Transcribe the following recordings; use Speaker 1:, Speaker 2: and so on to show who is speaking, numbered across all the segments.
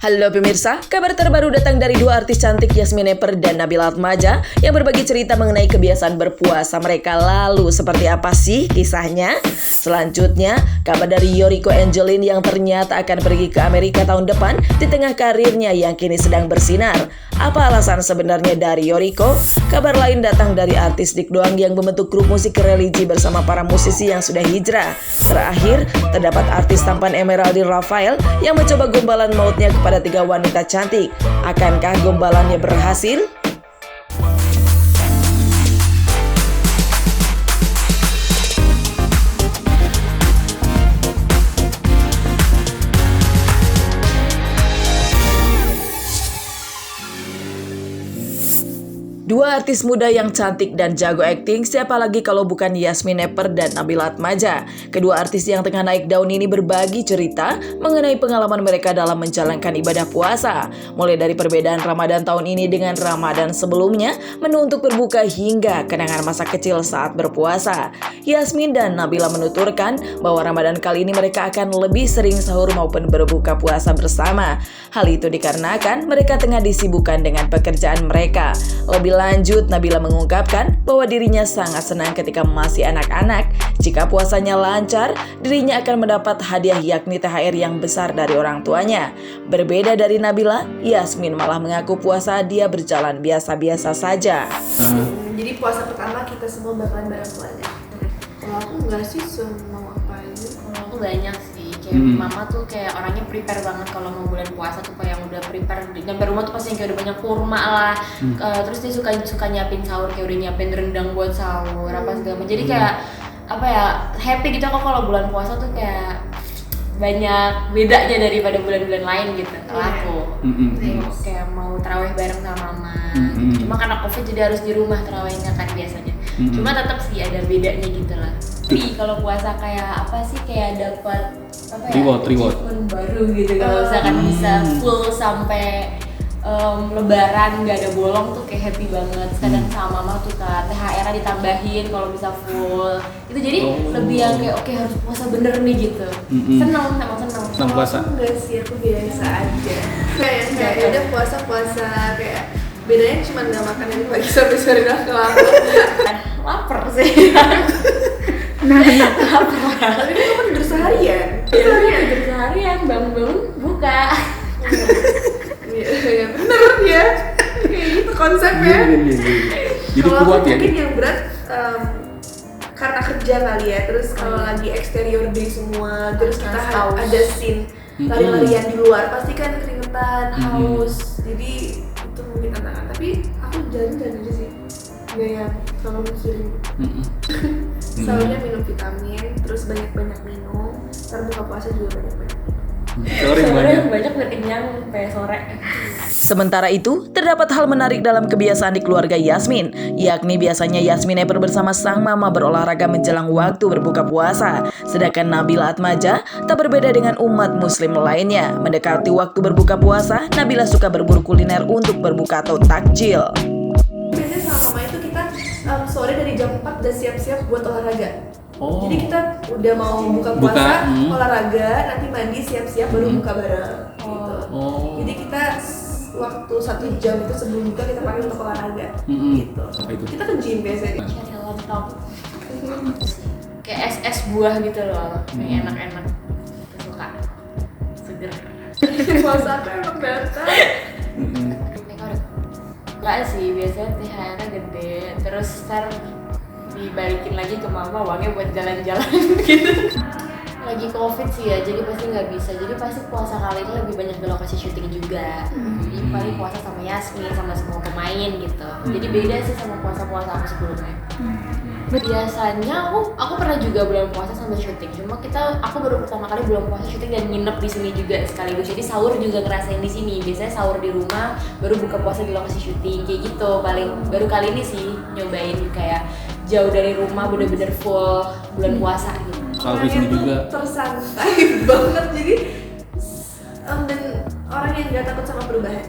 Speaker 1: Halo pemirsa, kabar terbaru datang dari dua artis cantik Yasmin Nepper dan Nabila Atmaja yang berbagi cerita mengenai kebiasaan berpuasa mereka. Lalu seperti apa sih kisahnya? Selanjutnya, kabar dari Yoriko Angelin yang ternyata akan pergi ke Amerika tahun depan di tengah karirnya yang kini sedang bersinar. Apa alasan sebenarnya dari Yoriko? Kabar lain datang dari artis Dik Doang yang membentuk grup musik religi bersama para musisi yang sudah hijrah. Terakhir, terdapat artis tampan Emeraldine Raphael yang mencoba gombalan mautnya kepada 3 wanita cantik. Akankah gombalannya berhasil? Dua artis muda yang cantik dan jago akting, siapa lagi kalau bukan Yasmin Nepper dan Nabila Atmaja. Kedua artis yang tengah naik daun ini berbagi cerita mengenai pengalaman mereka dalam menjalankan ibadah puasa. Mulai dari perbedaan Ramadan tahun ini dengan Ramadan sebelumnya, menu untuk berbuka hingga kenangan masa kecil saat berpuasa. Yasmin dan Nabila menuturkan bahwa Ramadan kali ini mereka akan lebih sering sahur maupun berbuka puasa bersama. Hal itu dikarenakan mereka tengah disibukkan dengan pekerjaan mereka. Lebih lanjut, Nabila mengungkapkan bahwa dirinya sangat senang ketika masih anak-anak. Jika puasanya lancar, dirinya akan mendapat hadiah yakni THR yang besar dari orang tuanya. Berbeda dari Nabila, Yasmin malah mengaku puasa dia berjalan biasa-biasa saja.
Speaker 2: Jadi puasa pertama kita semua bakalan bareng keluarga. Kalau aku enggak sih semua apa aja.
Speaker 3: Kalau aku banyak sih, kayak mama tuh kayak orangnya prepare banget kalau mau bulan puasa tuh kayak yang udah prepare nyampe rumah tuh pasti yang kayak udah banyak kurma lah. Terus dia suka nyiapin sahur, kayak udah nyiapin rendang buat sahur apa segala macam. Jadi kayak apa ya, happy gitu aku kalau bulan puasa tuh kayak banyak bedanya daripada bulan-bulan lain gitu. Kalau aku kayak mau tarawih bareng sama mama. Cuma karena covid jadi harus di rumah tarawihnya kan biasanya. Cuma tetap sih ada bedanya gitu lah. Tapi kalau puasa kayak apa sih, kayak dapat apa ya, achievement baru gitu. Kalau misalkan bisa full sampai lebaran nggak ada bolong tuh kayak happy banget. Kadang sama mama tuh kak THR ditambahin kalau bisa full itu, jadi lebih yang kayak oke, harus puasa bener nih gitu. Seneng, emang seneng.
Speaker 4: Seneng puasa?
Speaker 2: Aku enggak sih, aku biasa aja. Kayak udah puasa kayak bedanya cuma nggak makan dari pagi sampai sore udah kelar.
Speaker 3: Lapar sih. Lapar.
Speaker 2: Tapi itu kan tidur seharian.
Speaker 3: Tidur seharian, bangun buka.
Speaker 2: Iya bener ya. Kayak gitu konsepnya.
Speaker 4: Jadi
Speaker 2: kalau
Speaker 4: kuat ya.
Speaker 2: Mungkin yang berat karena kerja kali ya. Terus kalau lagi exterior day semua, terus kita ada scene lari-larian di luar, pasti kan keringetan, haus. Jadi itu mungkin tantangan. Tapi aku jalan-jalan aja sih. Nggak yang kalau sering. Selalunya minum vitamin, terus banyak-banyak minum. Ntar buka puasa juga banyak-banyak.
Speaker 3: Sore banyak biar kenyang sampai sore.
Speaker 1: Sementara itu, terdapat hal menarik dalam kebiasaan di keluarga Yasmin, yakni biasanya Yasmin Nepper bersama sang mama berolahraga menjelang waktu berbuka puasa. Sedangkan Nabila Atmaja tak berbeda dengan umat muslim lainnya. Mendekati waktu berbuka puasa, Nabila suka berburu kuliner untuk berbuka atau takjil.
Speaker 2: Biasanya sama mama itu kita sore dari jam 4 udah siap-siap buat olahraga. Jadi kita udah mau buka puasa, olahraga, nanti mandi, siap-siap baru buka bareng gitu. Jadi kita waktu 1 jam itu sebelum buka kita pakai untuk olahraga gitu. Kita ke gym biasanya.
Speaker 3: Cari lontong. Kayak es buah gitu loh, yang enak-enak. Suka seger.
Speaker 2: Puasa apa emang datang?
Speaker 3: Enggak sih, biasanya THR-nya gede, terus ntar dibalikin lagi ke mama uangnya buat jalan-jalan gitu. Lagi covid sih ya, jadi pasti nggak bisa. Jadi pasti puasa kali ini lebih banyak di lokasi syuting juga. Jadi paling puasa sama Yasmin, sama semua pemain gitu. Jadi beda sih sama puasa-puasa aku sebelumnya. Biasanya aku pernah juga bulan puasa sambil syuting. Cuma aku baru pertama kali bulan puasa syuting dan nginep di sini juga sekaligus. Jadi sahur juga ngerasain di sini. Biasanya sahur di rumah, baru buka puasa di lokasi syuting kayak gitu. Paling baru kali ini sih nyobain kayak jauh dari rumah bener-bener full bulan puasa gitu.
Speaker 4: Kalau di sini juga
Speaker 2: tersantai banget, jadi dan orang yang gak takut sama perubahan.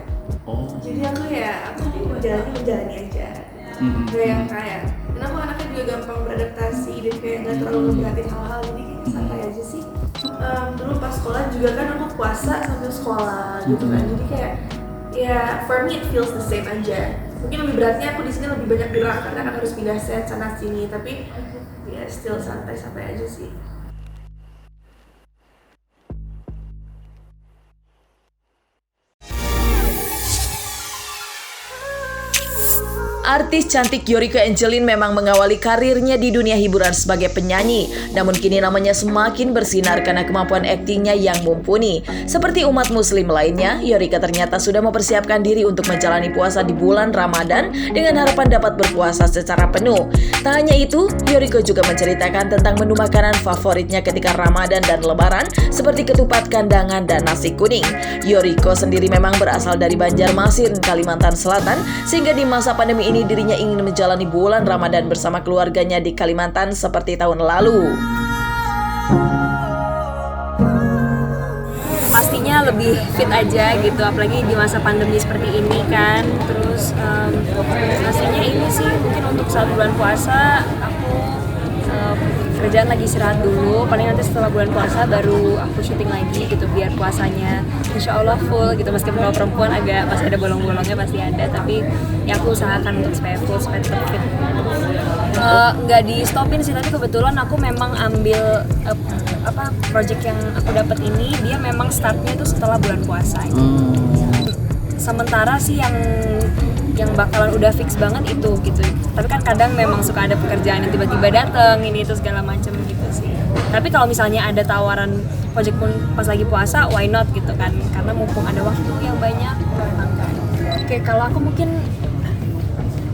Speaker 2: Jadi aku menjalani aja. Kayak dan aku anaknya juga gampang beradaptasi dan kayak gak terlalu memperhatiin hal-hal, jadi kayak santai aja sih. Dulu pas sekolah juga kan aku puasa sambil sekolah gitu kan, jadi kayak ya for me it feels the same aja. Mungkin lebih beratnya aku di sini lebih banyak gerak karena kan harus pindah set sana sini, tapi ya still santai-santai aja sih.
Speaker 1: Artis cantik Yoriko Angelin memang mengawali karirnya di dunia hiburan sebagai penyanyi. Namun kini namanya semakin bersinar karena kemampuan aktingnya yang mumpuni. Seperti umat muslim lainnya, Yoriko ternyata sudah mempersiapkan diri untuk menjalani puasa di bulan Ramadan dengan harapan dapat berpuasa secara penuh. Tak hanya itu, Yoriko juga menceritakan tentang menu makanan favoritnya ketika Ramadan dan Lebaran seperti ketupat kandangan dan nasi kuning. Yoriko sendiri memang berasal dari Banjarmasin, Kalimantan Selatan, sehingga di masa pandemi ini dirinya ingin menjalani bulan Ramadan bersama keluarganya di Kalimantan seperti tahun lalu.
Speaker 5: Pastinya lebih fit aja gitu, apalagi di masa pandemi seperti ini kan. Terus pastinya ini sih mungkin untuk saat bulan puasa aku kerjaan lagi istirahat dulu, paling nanti setelah bulan puasa baru aku syuting lagi gitu biar puasanya insya Allah full gitu, meskipun kalau perempuan agak pasti ada bolong-bolongnya pasti ada, tapi ya aku usahakan untuk supaya full, supaya tetap fit. Nggak di stopin sih, tapi kebetulan aku memang ambil project yang aku dapat ini dia memang startnya itu setelah bulan puasa gitu. Sementara sih yang bakalan udah fix banget itu gitu, tapi kan kadang memang suka ada pekerjaan yang tiba-tiba datang ini itu segala macam gitu sih. Tapi kalau misalnya ada tawaran project pun pas lagi puasa, why not gitu kan, karena mumpung ada waktu yang banyak. Oke, kalau aku mungkin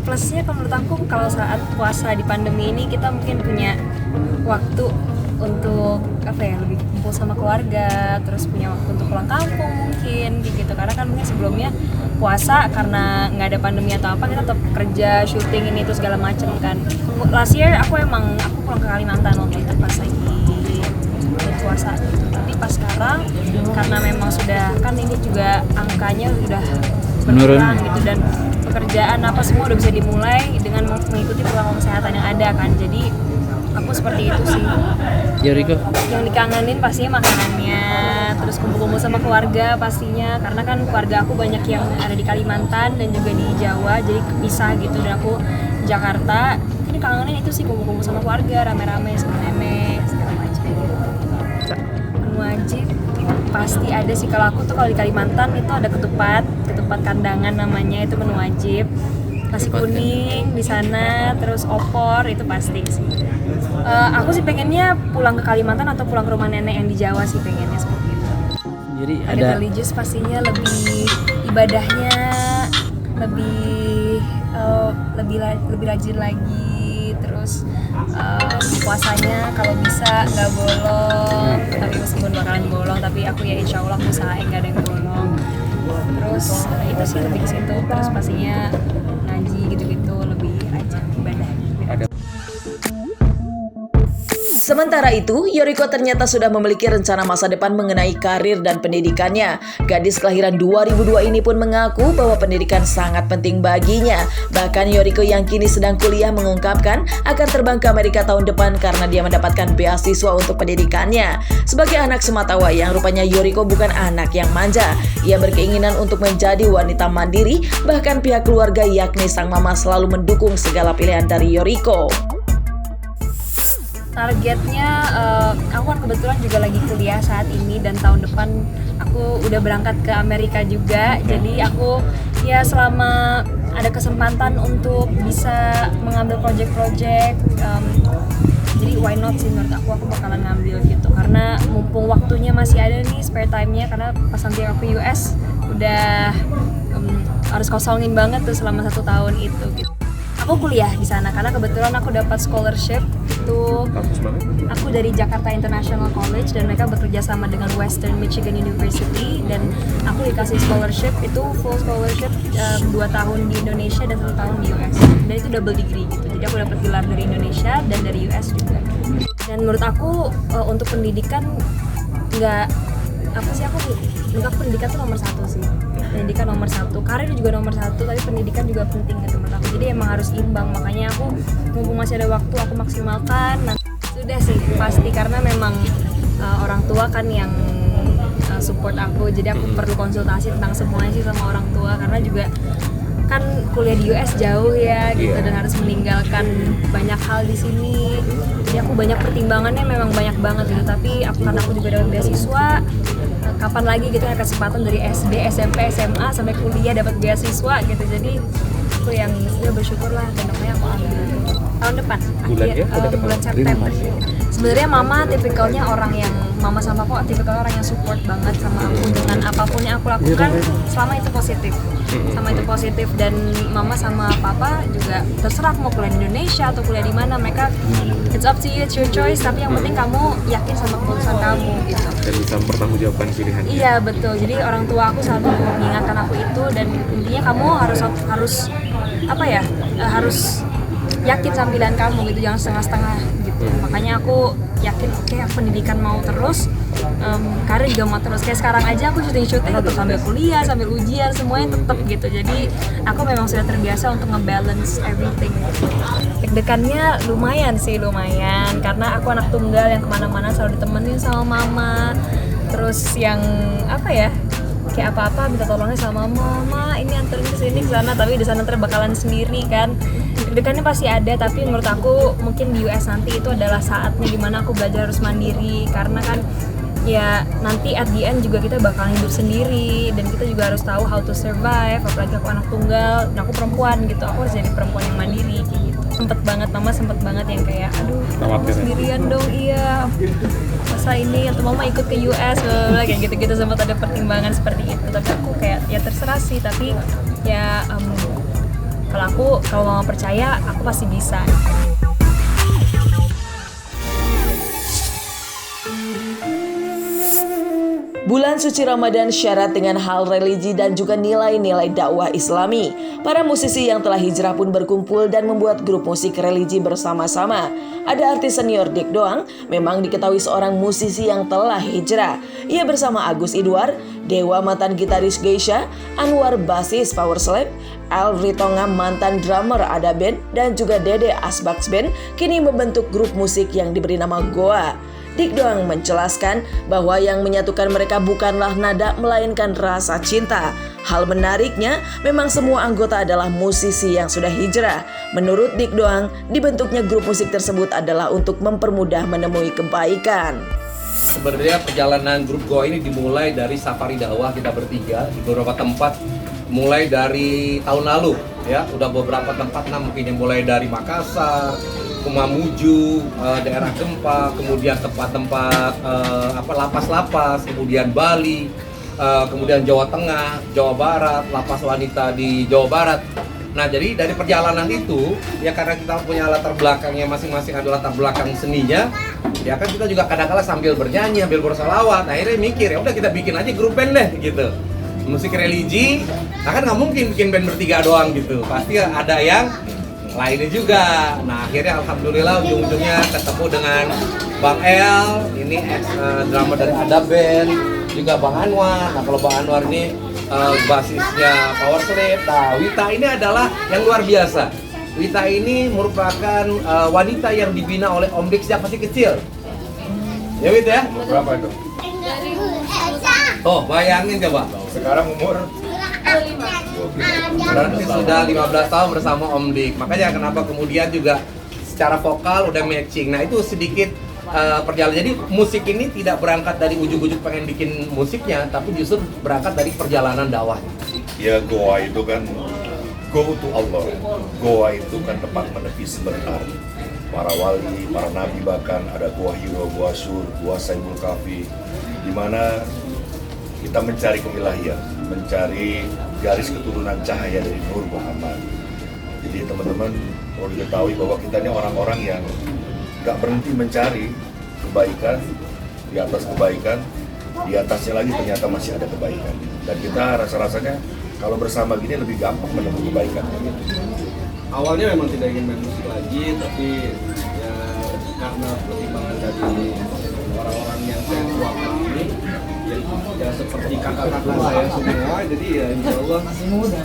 Speaker 5: plusnya kalau menurut aku kalau saat puasa di pandemi ini kita mungkin punya waktu untuk lebih kumpul sama keluarga, terus punya waktu untuk pulang kampung mungkin gitu, karena kan mungkin sebelumnya puasa karena nggak ada pandemi atau apa kita tetap kerja, syuting ini itu segala macem kan. Last year aku pulang ke Kalimantan waktu itu pas lagi puasa gitu. Tapi pas sekarang karena memang sudah kan ini juga angkanya udah berkurang gitu dan pekerjaan semua udah bisa dimulai dengan mengikuti protokol kesehatan yang ada kan, jadi aku seperti itu sih.
Speaker 4: Yoriko?
Speaker 5: Yang dikangenin pastinya makanannya, terus kumpul-kumpul sama keluarga pastinya, karena kan keluarga aku banyak yang ada di Kalimantan dan juga di Jawa, jadi kepisah gitu, dan aku di Jakarta. Ini kangenin itu sih, kumpul-kumpul sama keluarga, rame-rame sama nenek segala macam gitu. Menu wajib pasti ada sih, kalau aku tuh kalau di Kalimantan itu ada ketupat kandangan namanya, itu menu wajib. Nasi kuning di sana, terus opor itu pasti sih. Aku sih pengennya pulang ke Kalimantan atau pulang ke rumah nenek yang di Jawa sih, pengennya seperti itu.
Speaker 4: Jadi
Speaker 5: ada religius pastinya, lebih ibadahnya lebih rajin lagi, terus puasanya kalau bisa nggak bolong, tapi meskipun bakalan bolong tapi aku ya insya Allah usahain nggak ada yang bolong. Terus itu sih lebih ke situ, terus pastinya ngaji gitu-gitu, lebih rajin ibadah.
Speaker 1: Sementara itu, Yoriko ternyata sudah memiliki rencana masa depan mengenai karir dan pendidikannya. Gadis kelahiran 2002 ini pun mengaku bahwa pendidikan sangat penting baginya. Bahkan Yoriko yang kini sedang kuliah mengungkapkan akan terbang ke Amerika tahun depan karena dia mendapatkan beasiswa untuk pendidikannya. Sebagai anak sematawayang, rupanya Yoriko bukan anak yang manja. Ia berkeinginan untuk menjadi wanita mandiri, bahkan pihak keluarga yakni sang mama selalu mendukung segala pilihan dari Yoriko.
Speaker 5: Targetnya, aku kan kebetulan juga lagi kuliah saat ini dan tahun depan aku udah berangkat ke Amerika juga. Jadi aku ya selama ada kesempatan untuk bisa mengambil project-project, jadi why not sih, menurut aku bakalan ngambil gitu. Karena mumpung waktunya masih ada nih, spare time-nya, karena pas nanti aku US udah harus kosongin banget tuh selama 1 tahun itu gitu. Aku kuliah di sana karena kebetulan aku dapat scholarship itu, aku dari Jakarta International College dan mereka bekerja sama dengan Western Michigan University, dan aku dikasih scholarship itu full scholarship 2 tahun di Indonesia dan 1 tahun di US, dan itu double degree gitu. Jadi aku dapat gelar dari Indonesia dan dari US juga. Dan menurut aku untuk pendidikan menurut aku pendidikan itu nomor 1 sih. Pendidikan nomor 1, karir juga nomor 1, tapi pendidikan juga penting gitu menurut aku. Jadi emang harus imbang, makanya aku mumpung masih ada waktu aku maksimalkan. Nah, sudah sih pasti, karena memang orang tua kan yang support aku, jadi aku perlu konsultasi tentang semuanya sih sama orang tua, karena juga kan kuliah di US jauh ya gitu, dan harus meninggalkan banyak hal di sini. Jadi aku banyak pertimbangannya, memang banyak banget gitu. Tapi karena aku juga dapat beasiswa, kapan lagi gitu ada kesempatan dari SD, SMP, SMA sampai kuliah dapat beasiswa gitu. Jadi aku yang bersyukur lah, dan makanya aku ambil tahun depan, bulan September. Sebenarnya mama tipikalnya orang yang, mama sama papa tipikalnya orang yang support banget sama aku dengan apapun yang aku lakukan selama itu positif. Dan mama sama papa juga terserah mau kuliah di Indonesia atau kuliah di mana, mereka it's up to you, it's your choice, tapi yang penting kamu yakin sama keputusan kamu gitu.
Speaker 6: Dan bisa mempertanggungjawabkan pilihannya.
Speaker 5: Iya betul, jadi orang tua aku selalu mengingatkan aku itu, dan intinya kamu harus harus yakin sama pilihan kamu gitu, jangan setengah-setengah gitu. Makanya aku yakin, oke, pendidikan mau terus, karir juga mau terus. Kayak sekarang aja aku syuting tetap sambil kuliah, sambil ujian, semuanya tetap gitu. Jadi aku memang sudah terbiasa untuk nge-balance everything. Deg-degannya lumayan, karena aku anak tunggal yang kemana-mana selalu ditemenin sama mama. Terus yang kayak apa-apa minta tolongnya sama mama, ini anterin ke sini ke sana, tapi di sana ntar bakalan sendiri kan. Deg-degannya pasti ada, tapi menurut aku mungkin di US nanti itu adalah saatnya dimana aku belajar harus mandiri, karena kan ya nanti at the end juga kita bakalan hidup sendiri, dan kita juga harus tahu how to survive. Apalagi aku anak tunggal dan aku perempuan gitu, aku harus jadi perempuan yang mandiri gitu. Mama sempet banget yang kayak aduh kamu sendirian dong, iya masa ini atau mama ikut ke US kayak gitu-gitu, sempat ada pertimbangan seperti itu. Tapi aku kayak ya terserah sih, tapi ya kalau mama percaya aku pasti bisa.
Speaker 1: Bulan suci Ramadan syarat dengan hal religi dan juga nilai-nilai dakwah Islami. Para musisi yang telah hijrah pun berkumpul dan membuat grup musik religi bersama-sama. Ada artis senior Dik Doang, memang diketahui seorang musisi yang telah hijrah. Ia bersama Agus Idwar, Dewa mantan gitaris Geisha, Anwar basis Power Slap, Al Ritonga mantan drummer Ada Band, dan juga Dede Asbaks Band kini membentuk grup musik yang diberi nama Goa. Dik Doang menjelaskan bahwa yang menyatukan mereka bukanlah nada melainkan rasa cinta. Hal menariknya, memang semua anggota adalah musisi yang sudah hijrah. Menurut Dik Doang, dibentuknya grup musik tersebut adalah untuk mempermudah menemui kebaikan.
Speaker 7: Sebenarnya perjalanan grup Goa ini dimulai dari safari dakwah kita bertiga di beberapa tempat, mulai dari tahun lalu ya, udah beberapa tempat, mungkin yang mulai dari Makassar, Mamuju, daerah gempa, kemudian tempat-tempat lapas-lapas, kemudian Bali, kemudian Jawa Tengah, Jawa Barat, lapas wanita di Jawa Barat. Nah, jadi dari perjalanan itu, ya karena kita punya latar belakangnya masing-masing, ada latar belakang seninya, ya kan kita juga kadang-kadang sambil bernyanyi, sambil bersolawat, akhirnya mikir, ya udah kita bikin aja grup band deh gitu. Musik religi, nah kan nggak mungkin bikin band bertiga doang gitu, pasti ada yang lainnya juga. Nah akhirnya alhamdulillah ujung-ujungnya ketemu dengan Bang El, ini drummer dari Ada Band, juga Bang Anwar. Nah kalau Bang Anwar ini basisnya Power Slap. Nah Wita ini adalah yang luar biasa. Wita ini merupakan wanita yang dibina oleh Om Dik sejak masih kecil. Ya Wita ya?
Speaker 6: Berapa itu?
Speaker 7: Oh bayangin coba.
Speaker 6: Sekarang umur?
Speaker 7: Berarti sudah 15 tahun bersama Om Dik. Makanya kenapa kemudian juga secara vokal udah matching. Nah itu sedikit perjalanan. Jadi musik ini tidak berangkat dari ujuk-ujuk pengen bikin musiknya, tapi justru berangkat dari perjalanan dakwahnya.
Speaker 8: Ya Goa itu kan go to Allah. Goa itu kan tempat menepi sebentar. Para wali, para nabi, bahkan ada Goa Hiro, Goa Sur, Goa Saibul Kafi, di mana kita mencari keilahian, mencari garis keturunan cahaya dari Nur Muhammad. Jadi teman-teman perlu diketahui bahwa kita ini orang-orang yang gak berhenti mencari kebaikan, di atas kebaikan, di atasnya lagi ternyata masih ada kebaikan. Dan kita rasa-rasanya kalau bersama gini lebih gampang menemukan kebaikan.
Speaker 9: Awalnya memang tidak ingin main musik lagi, tapi ya karena pertimbangan dari orang-orang yang saya tuakan ini, ya seperti kakak-kakak saya semua, jadi ya insya Allah,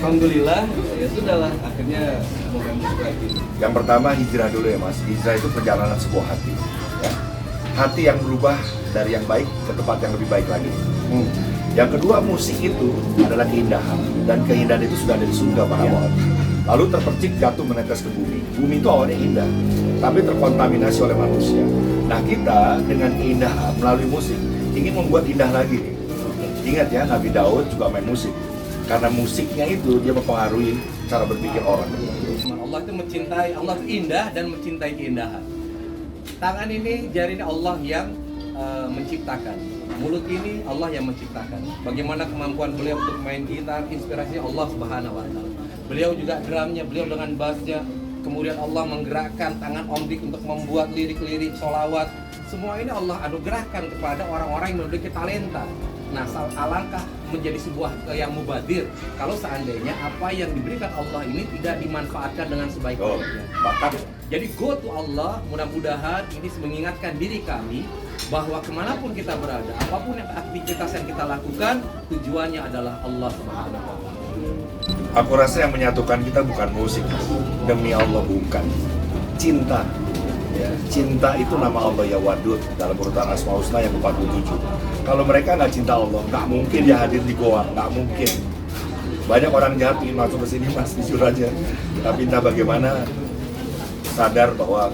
Speaker 9: alhamdulillah, ya sudahlah, akhirnya mau main musik lagi.
Speaker 8: Yang pertama hijrah dulu ya Mas. Hijrah itu perjalanan sebuah hati. Ya. hati yang berubah dari yang baik ke tempat yang lebih baik lagi. Yang kedua, musik itu adalah keindahan, dan keindahan itu sudah ada di surga pada awal. Lalu terpercik jatuh menetes ke bumi. Bumi itu awalnya indah, tapi terkontaminasi oleh manusia. Nah, kita dengan keindahan melalui musik ingin membuat indah lagi nih. Ingat ya, Nabi Daud juga main musik. Karena musiknya itu dia mempengaruhi cara berpikir orang.
Speaker 7: Allah itu mencintai, Allah itu indah dan mencintai keindahan. Tangan ini, jari ini Allah yang menciptakan. Mulut ini Allah yang menciptakan. Bagaimana kemampuan beliau untuk main gitar, inspirasinya Allah Subhanahu wa Ta'ala. Beliau juga drumnya, beliau dengan bassnya. Kemudian Allah menggerakkan tangan Om Dik untuk membuat lirik-lirik sholawat. Semua ini Allah anugerahkan kepada orang-orang yang memiliki talenta. Nah, alangkah menjadi sebuah yang mubadir kalau seandainya apa yang diberikan Allah ini tidak dimanfaatkan dengan sebaik-baiknya. Jadi go to Allah, mudah-mudahan ini mengingatkan diri kami bahwa kemanapun kita berada, apapun yang aktivitas yang kita lakukan, tujuannya adalah Allah Subhanahu wa Ta'ala.
Speaker 8: Aku rasa yang menyatukan kita bukan musik, demi Allah bukan. Cinta. Ya, cinta itu nama Allah ya Wadud dalam urutan Asmaul Husna yang 47. Kalau mereka nggak cinta Allah, nggak mungkin dia hadir di goa, nggak mungkin. Banyak orang jahat ingin masuk ke sini, mas, jujur aja. Tapi entah bagaimana sadar bahwa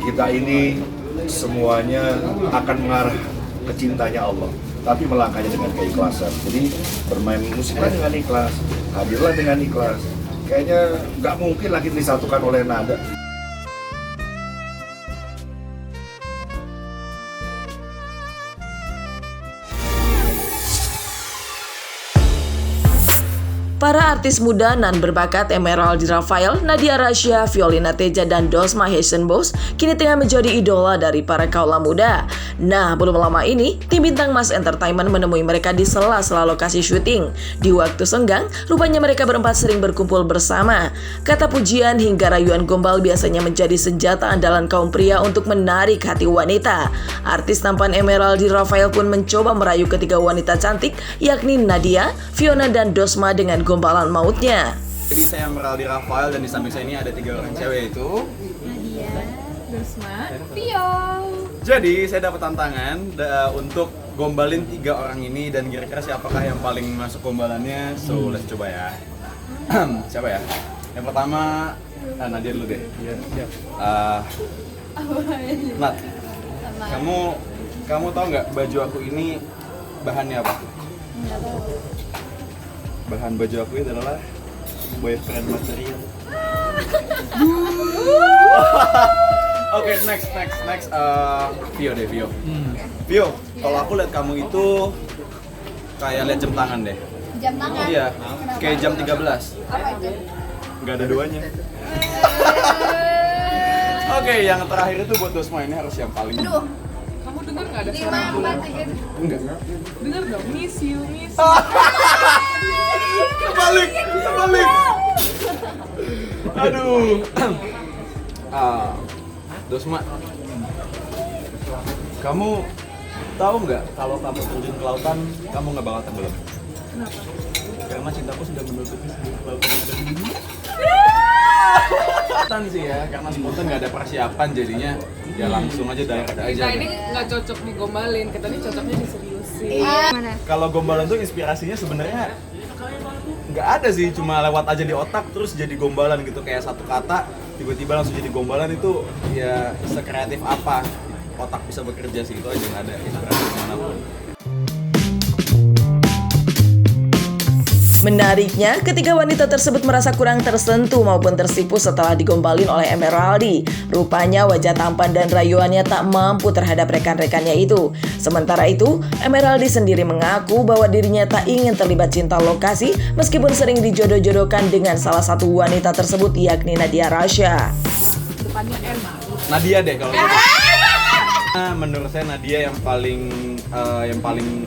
Speaker 8: kita ini semuanya akan mengarah ke cintanya Allah, tapi melangkahnya dengan keikhlasan. Jadi bermain musiklah dengan ikhlas, hadirlah dengan ikhlas. Kayaknya nggak mungkin lagi disatukan oleh nada.
Speaker 1: Para artis muda nan berbakat Emerald Raphael, Nadia Rasya, Violina Teja, dan Dosma Hessenbos kini tengah menjadi idola dari para kaula muda. Nah, belum lama ini, tim bintang Mas Entertainment menemui mereka di sela-sela lokasi syuting. Di waktu senggang, rupanya mereka berempat sering berkumpul bersama. Kata pujian hingga rayuan gombal biasanya menjadi senjata andalan kaum pria untuk menarik hati wanita. Artis tampan Emerald Raphael pun mencoba merayu ketiga wanita cantik, yakni Nadia, Fiona, dan Dosma dengan gombalan mautnya.
Speaker 10: Jadi saya Emerald Raphael dan di samping saya ini ada 3 orang cewek, itu
Speaker 5: Nadia, Dosma, Vio.
Speaker 10: Jadi saya dapat tantangan untuk gombalin 3 orang ini, dan kira-kira siapakah yang paling masuk gombalannya. So let's coba ya. Siapa ya? Yang pertama Nadia dulu deh. Iya, siap. Nat, kamu tahu nggak baju aku ini bahannya apa?
Speaker 5: Nggak tahu.
Speaker 10: Bahan baju aku itu adalah boyfriend material. Oke, next. Vio deh, Vio. Vio, kalau aku lihat kamu itu kayak lihat jam tangan deh.
Speaker 5: Jam tangan?
Speaker 10: Iya, kayak jam 13.
Speaker 5: Apa itu?
Speaker 10: Nggak ada duanya. Oke, yang terakhir itu buat Dosma, ini harus yang paling.
Speaker 5: Aduh.
Speaker 11: Kamu dengar nggak ada suara bulan?
Speaker 10: Enggak.
Speaker 11: Dengar dong, miss you.
Speaker 10: Kebalik. Aduh. Dosma, kamu tahu nggak kalau kamu terjun ke lautan, kamu nggak bakal tenggelam?
Speaker 11: Kenapa?
Speaker 10: Karena cintaku sudah menutupi seluruh lautan yang ada di dunia. Spontan sih ya, karena spontan nggak ada persiapan, jadinya ya langsung aja direct aja.
Speaker 11: Kita ini nggak cocok digombalin, kita ini cocoknya diseriusin.
Speaker 10: Kalau gombalan tuh inspirasinya sebenarnya nggak ada sih, cuma lewat aja di otak terus jadi gombalan gitu, kayak satu kata tiba-tiba langsung jadi gombalan. Itu ya sekreatif apa otak bisa bekerja sih, itu aja, nggak ada inspirasi manapun.
Speaker 1: Menariknya, ketiga wanita tersebut merasa kurang tersentuh maupun tersipu setelah digombalin oleh Emeraldi. Rupanya wajah tampan dan rayuannya tak mampu terhadap rekan-rekannya itu. Sementara itu, Emeraldi sendiri mengaku bahwa dirinya tak ingin terlibat cinta lokasi meskipun sering dijodoh-jodohkan dengan salah satu wanita tersebut, yakni Nadia Rasya.
Speaker 11: Depannya enak.
Speaker 10: Nadia deh kalau gitu. Menurut saya Nadia yang paling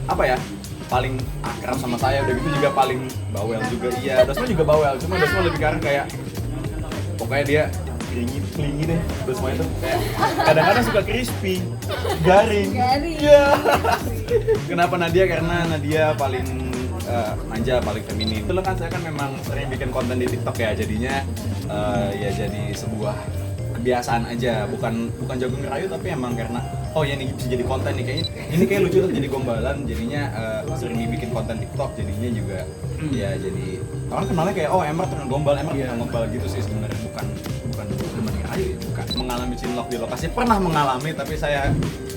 Speaker 10: apa ya? Paling akrab sama saya, udah gitu juga paling bawel juga. Iya, Dosma juga bawel, cuma Dosma lebih karena kayak pokoknya dia klingi deh. Dosma itu kayak kadang-kadang suka crispy, garing. Iya. Kenapa Nadia? Karena Nadia paling manja, paling feminin. Dulu kan saya kan memang sering bikin konten di TikTok ya, jadinya ya jadi sebuah kebiasaan aja, bukan jago ngerayu tapi emang karena oh ya ini bisa jadi konten nih kayaknya, ini kayak lucu tuh jadi gombalan, jadinya sering bikin konten TikTok, jadinya juga ya jadi orang kenalnya kayak oh Emmer tukang gombal gitu sih sebenarnya, bukan demen ngerayu ya, bukan mengalami cinlok di lokasi, pernah mengalami tapi saya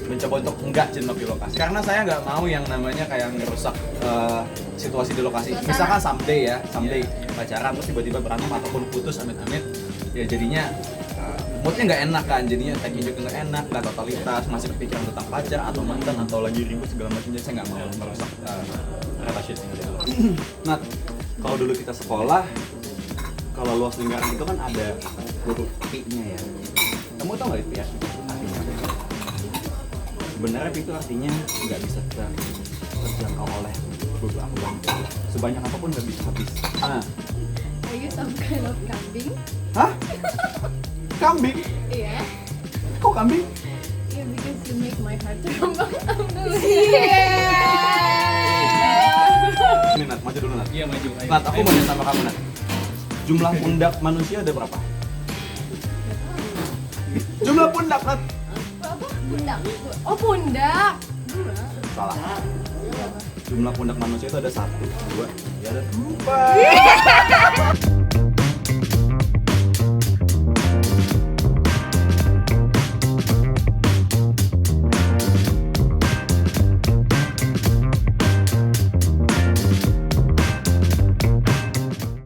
Speaker 10: mencoba untuk enggak cinlok di lokasi karena saya nggak mau yang namanya kayak ngerusak situasi di lokasi. Misalkan someday pacaran terus tiba-tiba berantem ataupun putus amit-amit ya jadinya moodnya nggak enak kan, jadinya tagnya juga nggak enak, nggak totalitas, masih kepikiran tentang pacar atau mantan atau lagi ribut segala macam, jadi saya nggak mau merusak relationship ini. Nah kalau dulu kita sekolah, kalau luas lingkaran itu kan ada huruf P-nya ya. Kamu tau nggak itu ya artinya? Sebenarnya itu artinya nggak bisa terjangkau oleh beberapa orang, sebanyak apapun nggak bisa habis. Nah,
Speaker 11: Are you some kind of kambing?
Speaker 10: hah? Kambing?
Speaker 11: Iya.
Speaker 10: Kok kambing?
Speaker 11: Yeah, because you make my heart terbang.
Speaker 10: Ini Nat, maju dulu Nat.
Speaker 4: Iya maju. Ayo.
Speaker 10: Nat, aku mau nanya sama kamu Nat. Jumlah pundak manusia ada berapa? Jumlah pundak Nat?
Speaker 11: Pundak. Oh pundak.
Speaker 10: Salah. Jumlah pundak manusia itu ada 1, 2, 3, ada 4.